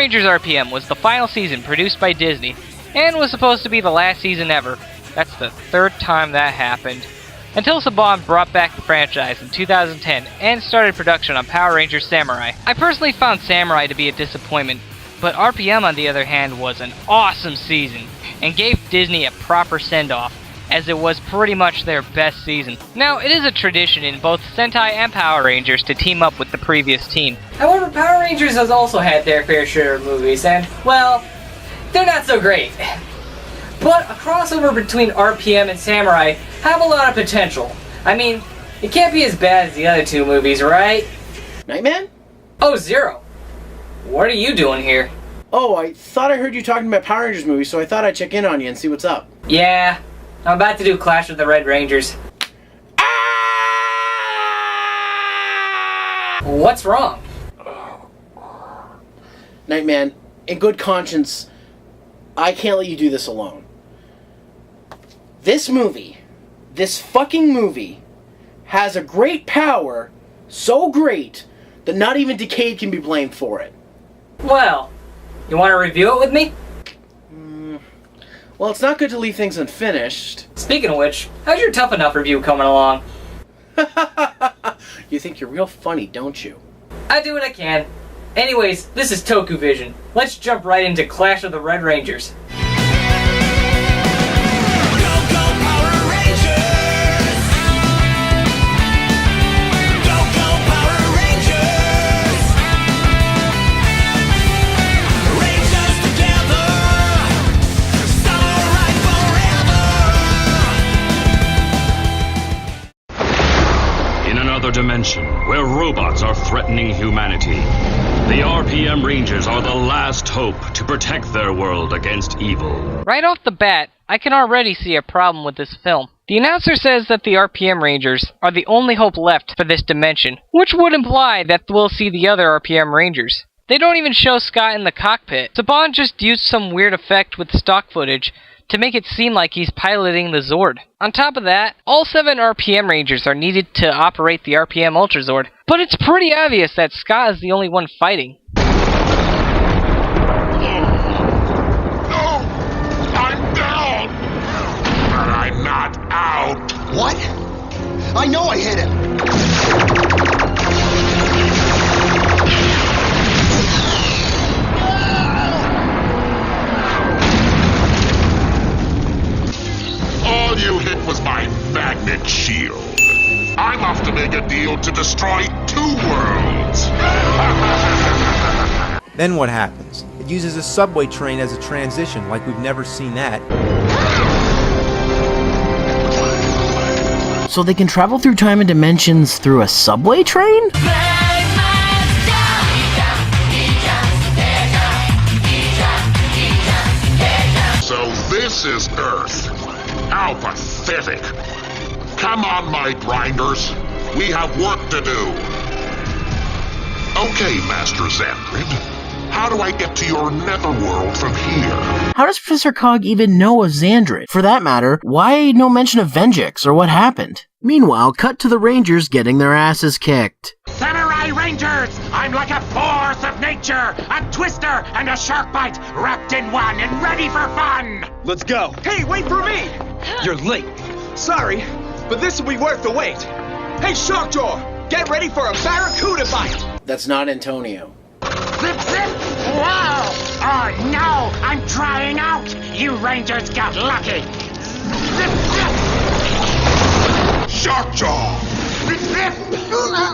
Rangers RPM was the final season produced by Disney, and was supposed to be the last season ever. That's the third time that happened. Until Saban brought back the franchise in 2010 and started production on Power Rangers Samurai. I personally found Samurai to be a disappointment, but RPM on the other hand was an awesome season, and gave Disney a proper send-off, as it was pretty much their best season. Now, it is a tradition in both Sentai and Power Rangers to team up with the previous team. However, Power Rangers has also had their fair share of movies, and, well, they're not so great. But a crossover between RPM and Samurai have a lot of potential. I mean, it can't be as bad as the other two movies, right? Nightman? Oh, Zero. What are you doing here? Oh, I thought I heard you talking about Power Rangers movies, so I thought I'd check in on you and see what's up. Yeah, I'm about to do Clash of the Red Rangers. Ah! What's wrong? Nightman, in good conscience, I can't let you do this alone. This fucking movie, has a great power, so great, that not even Decade can be blamed for it. Well, you want to review it with me? Well, it's not good to leave things unfinished. Speaking of which, how's your Tough Enough review coming along? You think you're real funny, don't you? I do what I can. Anyways, this is Tokuvision. Let's jump right into Clash of the Red Rangers. Dimension where robots are threatening humanity. The RPM Rangers are the last hope to protect their world against evil. Right off the bat, I can already see a problem with this film. The announcer says that the RPM Rangers are the only hope left for this dimension, which would imply that we'll see the other RPM Rangers. They don't even show Scott in the cockpit. Saban just used some weird effect with stock footage to make it seem like he's piloting the Zord. On top of that, all 7 RPM Rangers are needed to operate the RPM Ultrazord, but it's pretty obvious that Scott is the only one fighting. No! I'm down! But I'm not out! What? I know I hit him! All you hit was my magnet shield. I'm off to make a deal to destroy 2 worlds. Then what happens? It uses a subway train as a transition, like we've never seen that. So they can travel through time and dimensions through a subway train? So this is Earth. How pathetic. Come on, my grinders. We have work to do. Okay, Master Xandrid. How do I get to your netherworld from here? How does Professor Cog even know of Xandrid? For that matter, why no mention of Venjix or what happened? Meanwhile, cut to the Rangers getting their asses kicked. Samurai Rangers! I'm like a force of nature! A twister and a shark bite wrapped in one and ready for fun! Let's go. Hey, wait for me! You're late. Sorry, but this will be worth the wait. Hey, Sharkjaw, get ready for a barracuda bite! That's not Antonio. Zip, zip! Wow! Oh no! I'm drying out! You Rangers got lucky! Zip, zip! Sharkjaw! Zip, zip!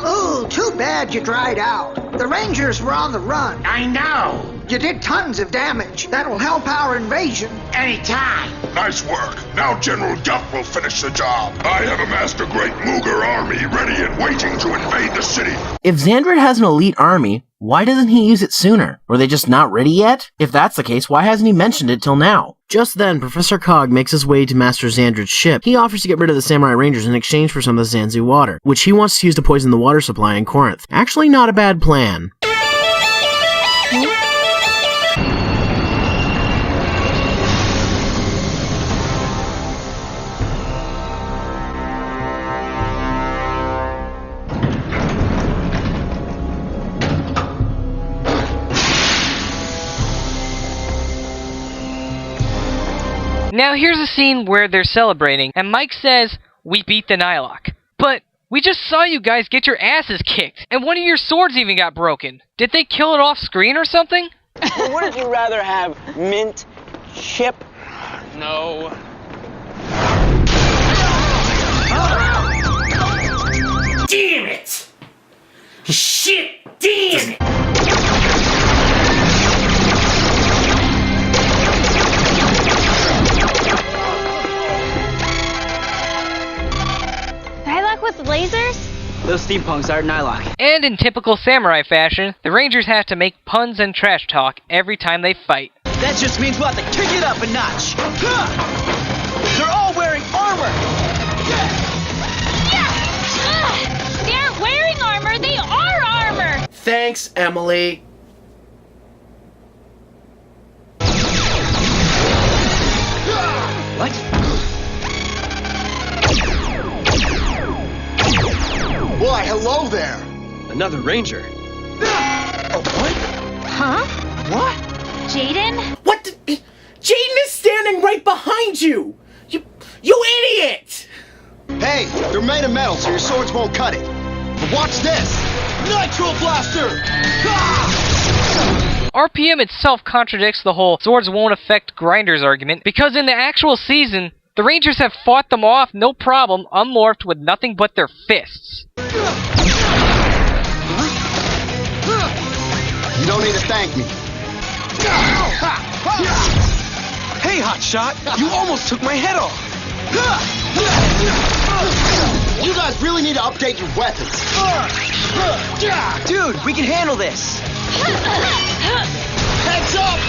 Ooh, too bad you dried out. The Rangers were on the run. I know! You did tons of damage. That'll help our invasion. Anytime! Nice work. Now General Duff will finish the job. I have amassed a great Mooger army ready and waiting to invade the city. If Xandrid has an elite army, why doesn't he use it sooner? Were they just not ready yet? If that's the case, why hasn't he mentioned it till now? Just then, Professor Cog makes his way to Master Xandrid's ship. He offers to get rid of the Samurai Rangers in exchange for some of the Zanzu water, which he wants to use to poison the water supply in Corinth. Actually, not a bad plan. Now here's a scene where they're celebrating, and Mike says, "We beat the Nylok." But we just saw you guys get your asses kicked, and one of your swords even got broken. Did they kill it off screen or something? Well, wouldn't you rather have mint chip? No. Damn it! Shit! Damn it! Nylok with lasers? Those steampunks aren't Nylok. And in typical samurai fashion, the Rangers have to make puns and trash talk every time they fight. That just means we'll have to kick it up a notch. They're all wearing armor. They aren't wearing armor, they are armor! Thanks, Emily. What? Why, hello there. Another ranger. Oh, what? Huh? What? Jaden? What? Jaden is standing right behind you! You idiot! Hey, they're made of metal, so your swords won't cut it. But watch this! Nitro Blaster! Ah! RPM itself contradicts the whole swords won't affect grinders argument, because in the actual season, the Rangers have fought them off no problem, unmorphed with nothing but their fists. You don't need to thank me. Hey, hotshot! You almost took my head off. You guys really need to update your weapons. Dude, we can handle this. Heads up!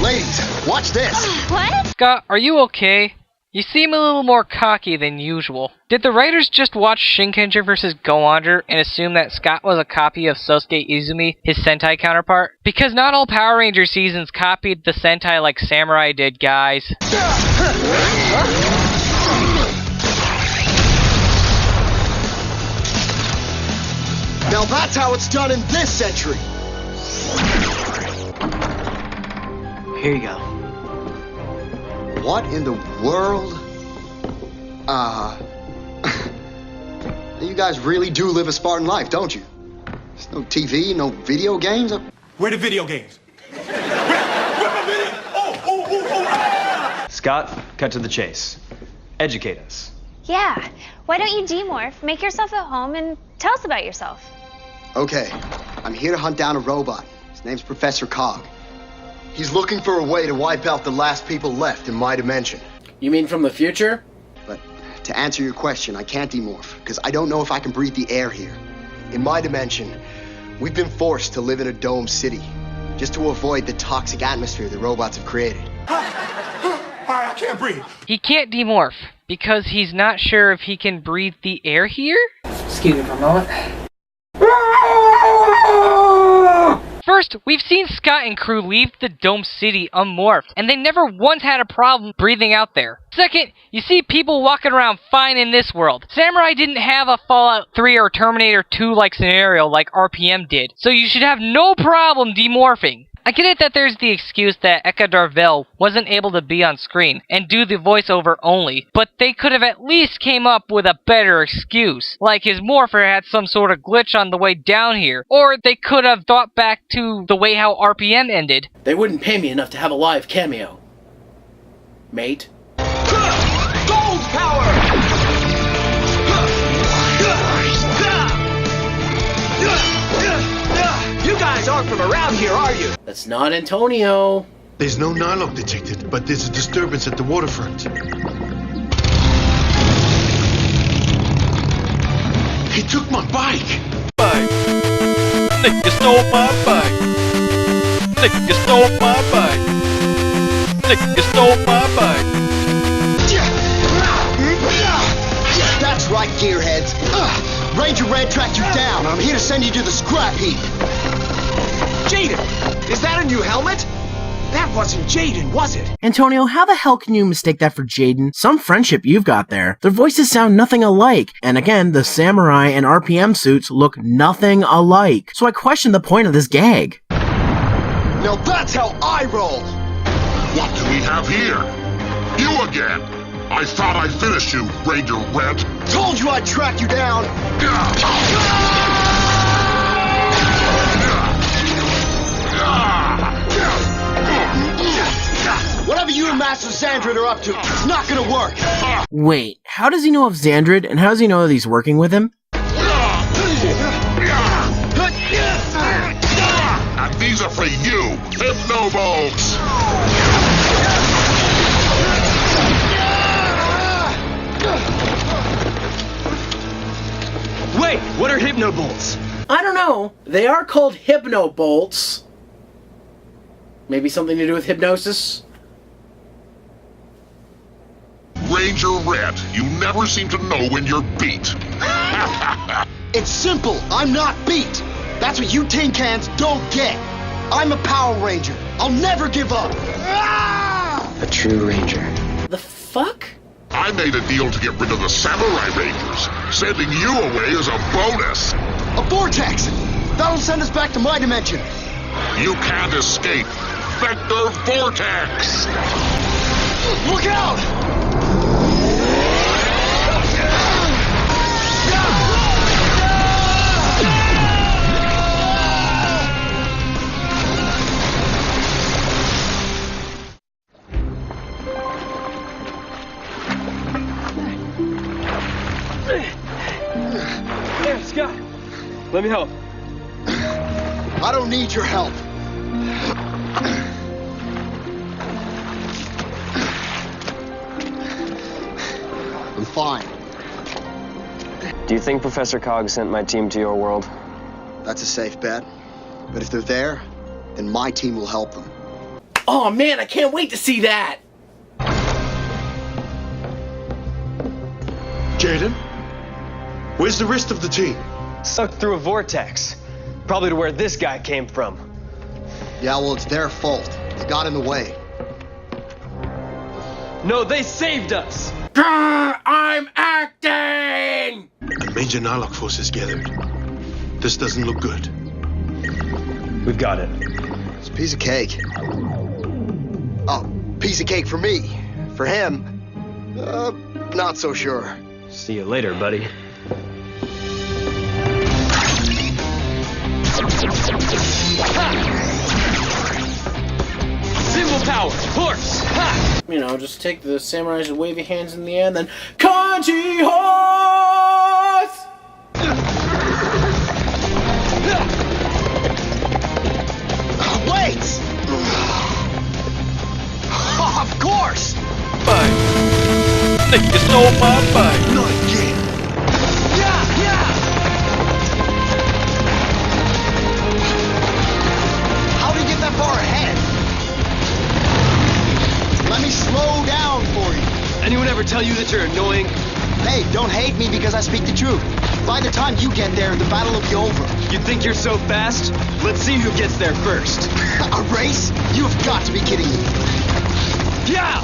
Ladies, watch this. What? Scott, are you okay? You seem a little more cocky than usual. Did the writers just watch Shinkenger vs. Go-Onger and assume that Scott was a copy of Sosuke Izumi, his Sentai counterpart? Because not all Power Ranger seasons copied the Sentai like Samurai did, guys. Now that's how it's done in this century. Here you go. What in the world? You guys really do live a Spartan life, don't you? There's no TV, no video games. Where the video games? Where my video? Oh! Scott, cut to the chase. Educate us. Yeah. Why don't you demorph, make yourself at home, and tell us about yourself? Okay, I'm here to hunt down a robot. His name's Professor Cog. He's looking for a way to wipe out the last people left in my dimension. You mean from the future? But to answer your question, I can't demorph, because I don't know if I can breathe the air here. In my dimension, we've been forced to live in a domed city, just to avoid the toxic atmosphere the robots have created. I can't breathe. He can't demorph, because he's not sure if he can breathe the air here? Excuse me for a moment. First, we've seen Scott and crew leave the Dome City unmorphed, and they never once had a problem breathing out there. Second, you see people walking around fine in this world. Samurai didn't have a Fallout 3 or Terminator 2-like scenario like RPM did, so you should have no problem demorphing. I get it that there's the excuse that Eka Darvel wasn't able to be on screen and do the voiceover only, but they could have at least came up with a better excuse, like his morpher had some sort of glitch on the way down here, or they could have thought back to the way how RPM ended. They wouldn't pay me enough to have a live cameo. Mate? Gold power! You guys aren't from around here, are you? That's not Antonio. There's no Nylok detected, but there's a disturbance at the waterfront. He took my bike! Nigga stole my bike! Nigga stole my bike! Nigga stole my bike! That's right, gearheads. Ranger Red tracked you down. I'm here to send you to the scrap heap. Jaden! Is that a new helmet? That wasn't Jaden, was it? Antonio, how the hell can you mistake that for Jaden? Some friendship you've got there. Their voices sound nothing alike. And again, the Samurai and RPM suits look nothing alike. So I question the point of this gag. Now that's how I roll! What do we have here? You again! I thought I finished you, Ranger Red. Told you I'd track you down! Whatever you and Master Xandrid are up to, it's not gonna work! Wait, how does he know of Xandrid, and how does he know that he's working with him? And these are for you, Hypnobolts! Wait, what are Hypnobolts? I don't know. They are called Hypnobolts. Maybe something to do with hypnosis? Ranger Red, you never seem to know when you're beat. It's simple. I'm not beat. That's what you tin cans don't get. I'm a Power Ranger. I'll never give up. A true Ranger. The fuck? I made a deal to get rid of the Samurai Rangers, sending you away as a bonus. A vortex! That'll send us back to my dimension. You can't escape. Vector Vortex! Look out! Hey, Scott. Let me help. I don't need your help. I'm fine. Do you think Professor Cog sent my team to your world? That's a safe bet. But if they're there, then my team will help them. Oh man, I can't wait to see that! Jaden? Where's the rest of the team? Sucked through a vortex. Probably to where this guy came from. Yeah, well, it's their fault. They got in the way. No, they saved us! I'm acting! Major Narlock forces gathered. This doesn't look good. We've got it. It's a piece of cake. Oh, piece of cake for me. For him, not so sure. See you later, buddy. Symbol power, horse! Ha! You know, just take the samurais and wave your hands in the air and then Kanji horse! Wait! Of course! Bye. Nick, you stole my bike. Not again. How do you get that far ahead? Let me slow down for you. Anyone ever tell you that you're annoying? Hey, don't hate me because I speak the truth. By the time you get there, the battle will be over. You think you're so fast? Let's see who gets there first. A race? You've got to be kidding me. Yeah!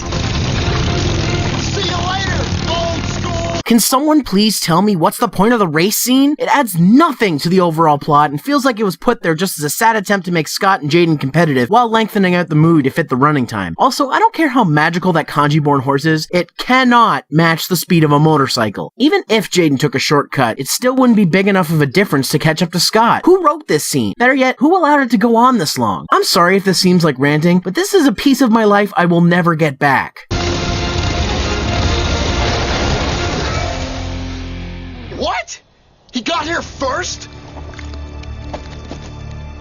See you later, old school! Can someone please tell me what's the point of the race scene? It adds nothing to the overall plot and feels like it was put there just as a sad attempt to make Scott and Jaden competitive while lengthening out the movie to fit the running time. Also, I don't care how magical that kanji-born horse is, it cannot match the speed of a motorcycle. Even if Jaden took a shortcut, it still wouldn't be big enough of a difference to catch up to Scott. Who wrote this scene? Better yet, who allowed it to go on this long? I'm sorry if this seems like ranting, but this is a piece of my life I will never get back. What? He got here first?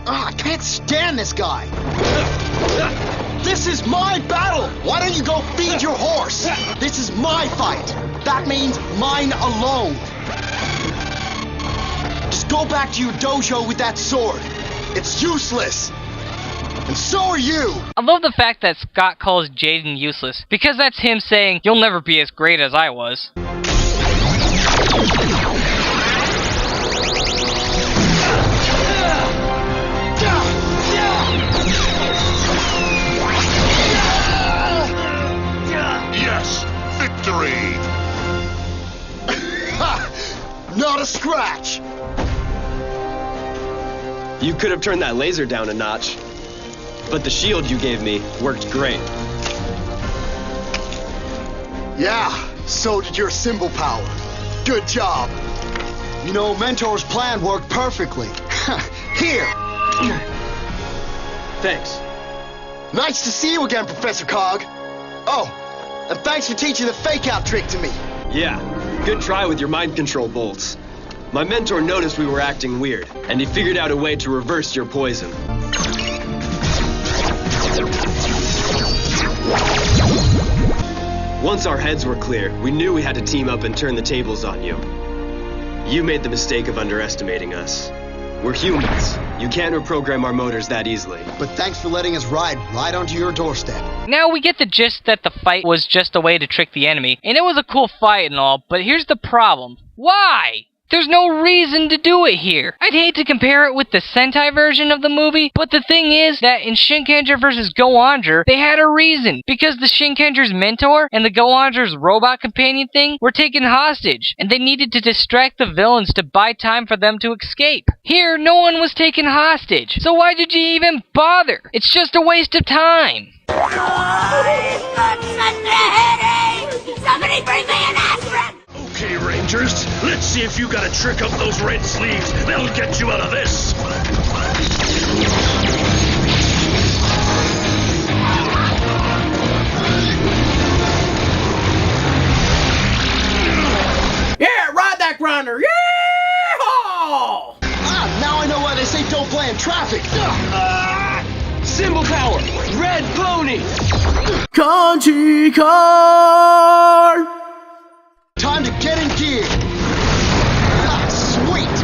I can't stand this guy. This is my battle. Why don't you go feed your horse? This is my fight. That means mine alone. Just go back to your dojo with that sword. It's useless. And so are you. I love the fact that Scott calls Jaden useless, because that's him saying, you'll never be as great as I was. Yes, victory! Not a scratch. You could have turned that laser down a notch. But the shield you gave me worked great. Yeah, so did your symbol power. Good job. You know, Mentor's plan worked perfectly. Here. Thanks. Nice to see you again, Professor Cog. Oh, and thanks for teaching the fake-out trick to me. Yeah, good try with your mind control bolts. My mentor noticed we were acting weird, and he figured out a way to reverse your poison. Once our heads were clear, we knew we had to team up and turn the tables on you. You made the mistake of underestimating us. We're humans. You can't reprogram our motors that easily. But thanks for letting us ride right onto your doorstep. Now we get the gist that the fight was just a way to trick the enemy, and it was a cool fight and all, but here's the problem. Why? There's no reason to do it here. I'd hate to compare it with the Sentai version of the movie, but the thing is that in Shinkenger vs. Go-Onger, they had a reason. Because the Shinkenger's mentor and the Go-Onger's robot companion thing were taken hostage, and they needed to distract the villains to buy time for them to escape. Here, no one was taken hostage, so why did you even bother? It's just a waste of time. Somebody bring me an aspirin! Okay, Rangers, let's see if you gotta trick up those red sleeves. They'll get you out of this. Yeah, ride that grinder! Yeehaw! Now I know why they say don't play in traffic. Symbol power! Red pony! Kanji car! Time to get in gear. Sweet.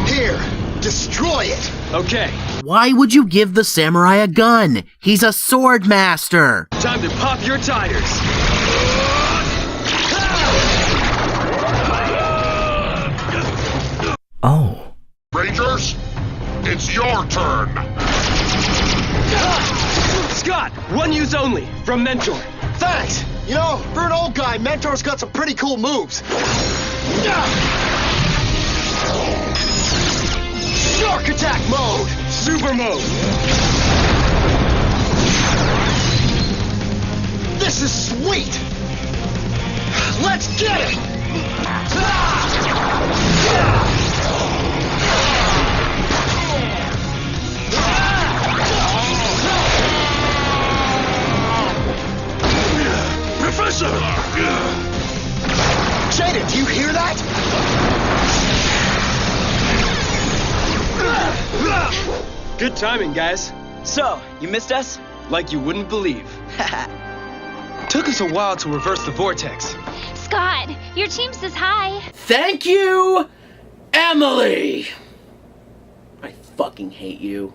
Here, destroy it. Okay. Why would you give the samurai a gun? He's a sword master. Time to pop your tires. Oh. Rangers, it's your turn. Scott, one use only, from Mentor. Thanks. You know, for an old guy, Mentor's got some pretty cool moves. Shark attack mode. Super mode. This is sweet. Let's get it. Professor! Jaden, do you hear that? Good timing, guys. So, you missed us? Like you wouldn't believe. Took us a while to reverse the vortex. Scott, your team says hi. Thank you, Emily! I fucking hate you.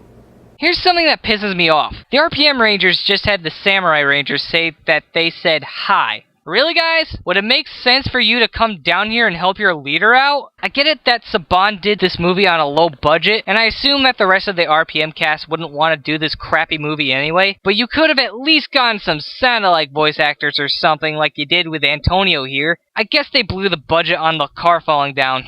Here's something that pisses me off. The RPM Rangers just had the Samurai Rangers say that they said hi. Really, guys? Would it make sense for you to come down here and help your leader out? I get it that Saban did this movie on a low budget, and I assume that the rest of the RPM cast wouldn't want to do this crappy movie anyway, but you could have at least gotten some sound-alike voice actors or something like you did with Antonio here. I guess they blew the budget on the car falling down.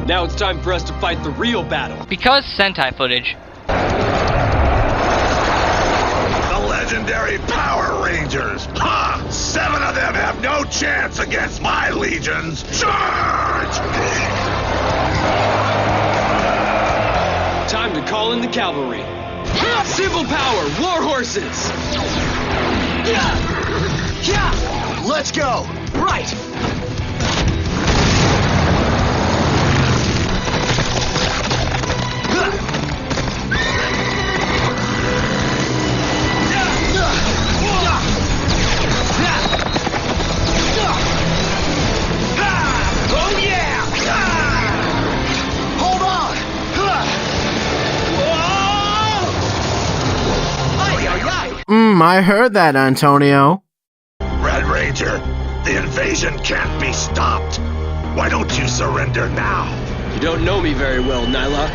Now it's time for us to fight the real battle. Because Sentai footage. The legendary Power Rangers! Ha! 7 of them have no chance against my legions! Charge! Time to call in the cavalry. Civil power, war horses! Let's go! Right! Oh yeah! Hold on! I heard that, Antonio. Red Ranger, the invasion can't be stopped. Why don't you surrender now? You don't know me very well, Nylok.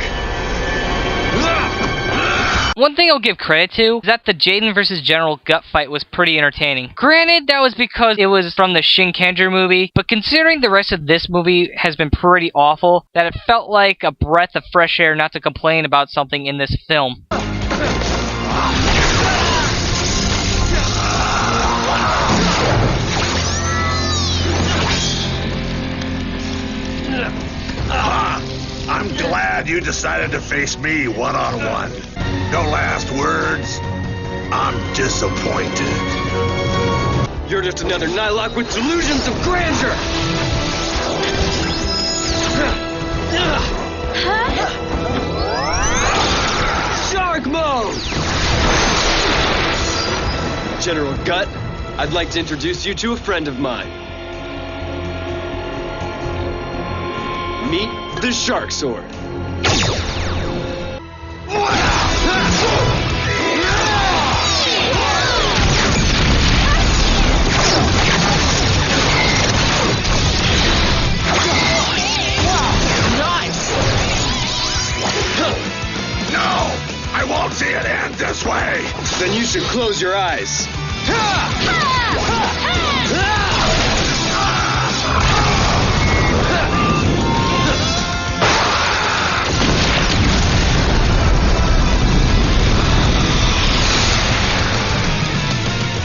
One thing I'll give credit to is that the Jaden vs. General Gut fight was pretty entertaining. Granted, that was because it was from the Shinkenger movie, but considering the rest of this movie has been pretty awful, that it felt like a breath of fresh air not to complain about something in this film. I'm glad you decided to face me one-on-one. No last words? I'm disappointed. You're just another Nylock with delusions of grandeur! Shark mode! General Gut, I'd like to introduce you to a friend of mine. Meet the Shark Sword. No! I won't see it end this way! Then you should close your eyes.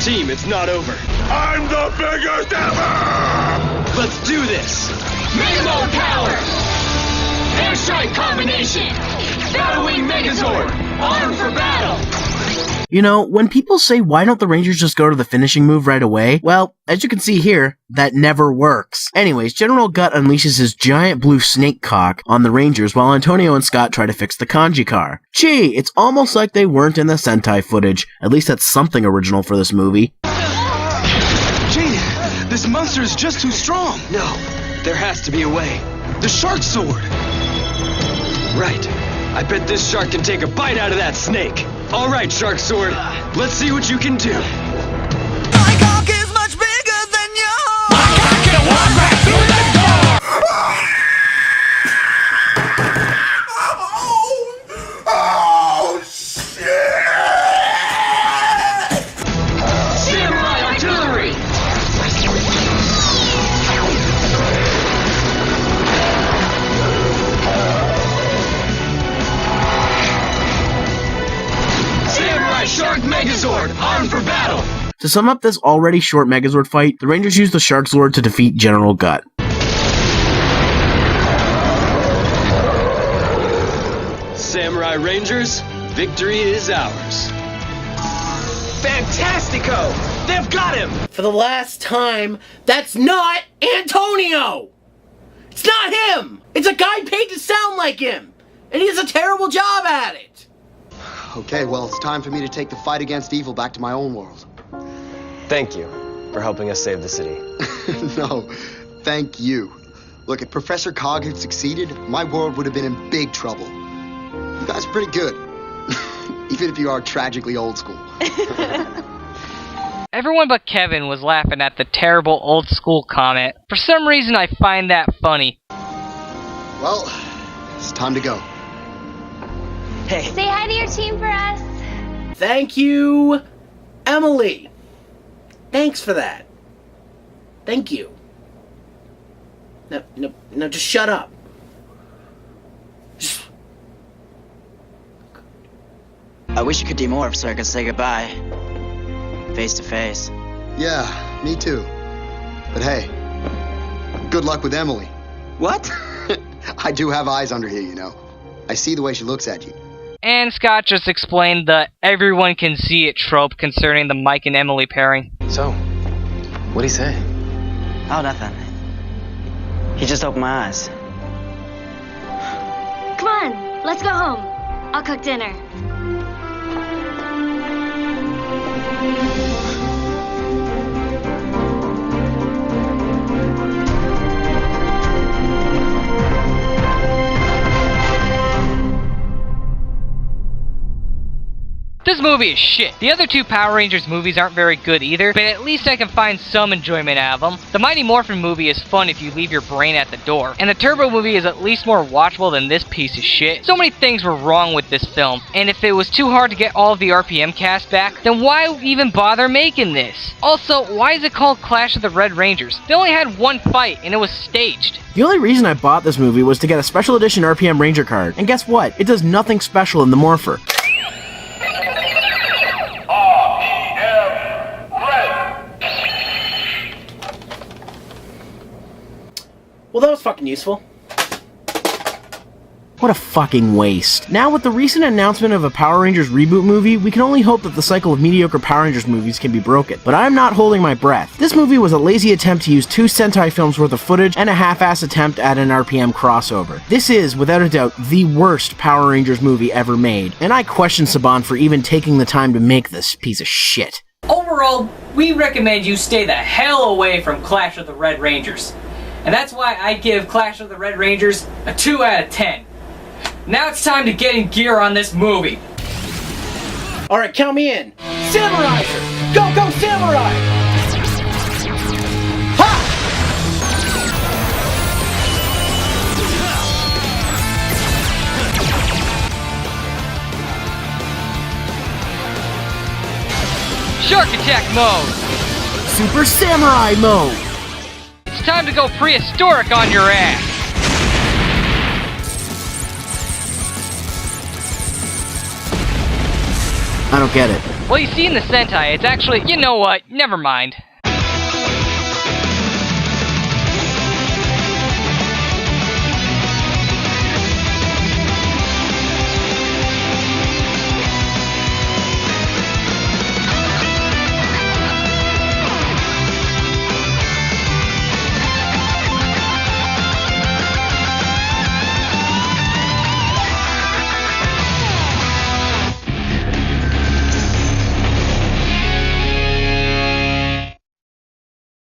Team, it's not over. I'm the biggest ever! Let's do this! Mega Mode power! Airstrike combination! Battlewing Megazord! Armed for battle! You know, when people say why don't the Rangers just go to the finishing move right away, well, as you can see here, that never works. Anyways, General Gut unleashes his giant blue snake cock on the Rangers while Antonio and Scott try to fix the kanji car. Gee, it's almost like they weren't in the Sentai footage. At least that's something original for this movie. Jaden, this monster is just too strong. No, there has to be a way. The Shark Sword. Right. I bet this shark can take a bite out of that snake. All right, Shark Sword. Let's see what you can do. My cock is much bigger than yours. My cock can walk right through the door. Oh, shit! Samurai artillery! Samurai Shark Megazord, armed for battle! To sum up this already short Megazord fight, the Rangers use the Shark Sword to defeat General Gut. Samurai Rangers, victory is ours. Fantastico! They've got him! For the last time, that's not Antonio! It's not him! It's a guy paid to sound like him! And he does a terrible job at it! Okay, well, it's time for me to take the fight against evil back to my own world. Thank you for helping us save the city. No, thank you. Look, if Professor Cog had succeeded, my world would have been in big trouble. You guys are pretty good. Even if you are tragically old school. Everyone but Kevin was laughing at the terrible old school comment. For some reason, I find that funny. Well, it's time to go. Hey. Say hi to your team for us. Thank you, Emily. Thanks for that. Thank you. No, just shut up. I wish you could demorph so I could say goodbye. Face to face. Yeah, me too. But hey, good luck with Emily. What? I do have eyes under here, you know. I see the way she looks at you. And Scott just explained the everyone can see it trope concerning the Mike and Emily pairing. So, what'd he say? Oh, nothing. He just opened my eyes. Come on, let's go home. I'll cook dinner. This movie movie is shit. The other two Power Rangers movies aren't very good either, but at least I can find some enjoyment out of them. The Mighty Morphin movie is fun if you leave your brain at the door, and the Turbo movie is at least more watchable than this piece of shit. So many things were wrong with this film, and if it was too hard to get all of the RPM cast back, then why even bother making this? Also, why is it called Clash of the Red Rangers? They only had one fight, and it was staged. The only reason I bought this movie was to get a special edition RPM Ranger card, and guess what? It does nothing special in the Morpher. Well, that was fucking useful. What a fucking waste. Now, with the recent announcement of a Power Rangers reboot movie, we can only hope that the cycle of mediocre Power Rangers movies can be broken. But I'm not holding my breath. This movie was a lazy attempt to use 2 Sentai films worth of footage and a half-ass attempt at an RPM crossover. This is, without a doubt, the worst Power Rangers movie ever made, and I question Saban for even taking the time to make this piece of shit. Overall, we recommend you stay the hell away from Clash of the Red Rangers. And that's why I give Clash of the Red Rangers a 2 out of 10. Now it's time to get in gear on this movie. Alright, count me in. Samurai! Go, go, Samurai! Ha! Shark Attack mode! Super Samurai mode! It's time to go prehistoric on your ass! I don't get it. Well, you see in the Sentai, it's actually... You know what? Never mind.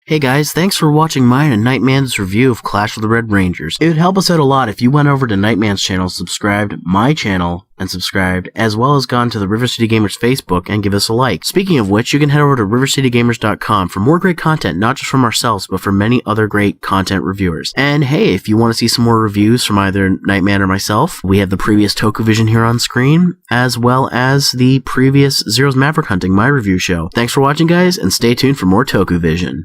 Hey guys, thanks for watching mine and Nightman's review of Clash of the Red Rangers. It would help us out a lot if you went over to Nightman's channel, subscribed, my channel, and subscribed, as well as gone to the River City Gamers Facebook and give us a like. Speaking of which, you can head over to rivercitygamers.com for more great content, not just from ourselves, but from many other great content reviewers. And hey, if you want to see some more reviews from either Nightman or myself, we have the previous Tokuvision here on screen, as well as the previous Zero's Maverick Hunting, my review show. Thanks for watching, guys, and stay tuned for more Tokuvision.